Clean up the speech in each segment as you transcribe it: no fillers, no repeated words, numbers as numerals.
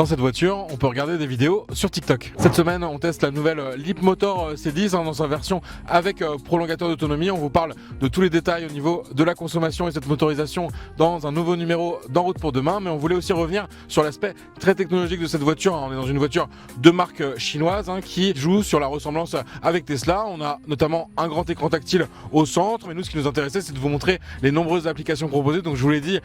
Dans cette voiture, on peut regarder des vidéos sur TikTok. Cette semaine, on teste la nouvelle Leapmotor C10 dans sa version avec prolongateur d'autonomie. On vous parle de tous les détails au niveau de la consommation et cette motorisation dans un nouveau numéro d'En route pour demain. Mais on voulait aussi revenir sur l'aspect très technologique de cette voiture. On est dans une voiture de marque chinoise qui joue sur la ressemblance avec Tesla. On a notamment un grand écran tactile au centre. Mais nous, ce qui nous intéressait, c'est de vous montrer les nombreuses applications proposées. Donc je vous l'ai dit,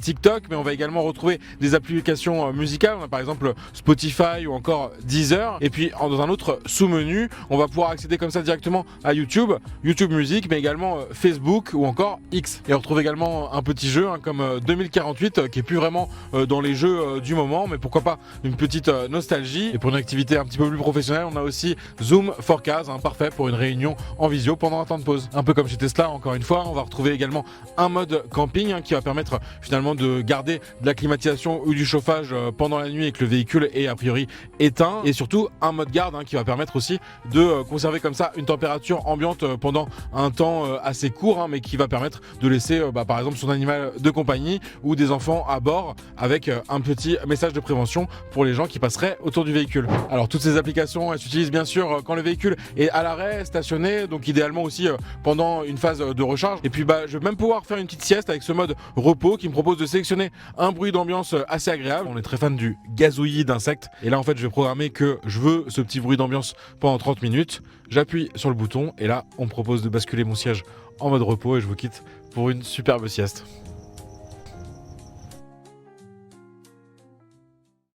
TikTok, mais on va également retrouver des applications musicales. On a par exemple Spotify ou encore Deezer. Et puis dans un autre sous-menu, on va pouvoir accéder comme ça directement à YouTube Music, mais également Facebook ou encore X. Et on retrouve également un petit jeu comme 2048 qui est plus vraiment dans les jeux du moment, mais pourquoi pas une petite nostalgie. Et pour une activité un petit peu plus professionnelle, on a aussi Zoom for Cars, parfait pour une réunion en visio pendant un temps de pause. Un peu comme chez Tesla, encore une fois, on va retrouver également un mode camping qui va permettre finalement de garder de la climatisation ou du chauffage pendant la nuit et que le véhicule est a priori éteint, et surtout un mode garde qui va permettre aussi de conserver comme ça une température ambiante pendant un temps assez court, mais qui va permettre de laisser par exemple son animal de compagnie ou des enfants à bord avec un petit message de prévention pour les gens qui passeraient autour du véhicule. Alors toutes ces applications, elles s'utilisent bien sûr quand le véhicule est à l'arrêt, stationné, donc idéalement aussi pendant une phase de recharge. Et puis je vais même pouvoir faire une petite sieste avec ce mode repos qui me propose de sélectionner un bruit d'ambiance assez agréable. On est très fan du gazouillis d'insectes, et là en fait je vais programmer que je veux ce petit bruit d'ambiance pendant 30 minutes. J'appuie sur le bouton et là on me propose de basculer mon siège en mode repos et je vous quitte pour une superbe sieste.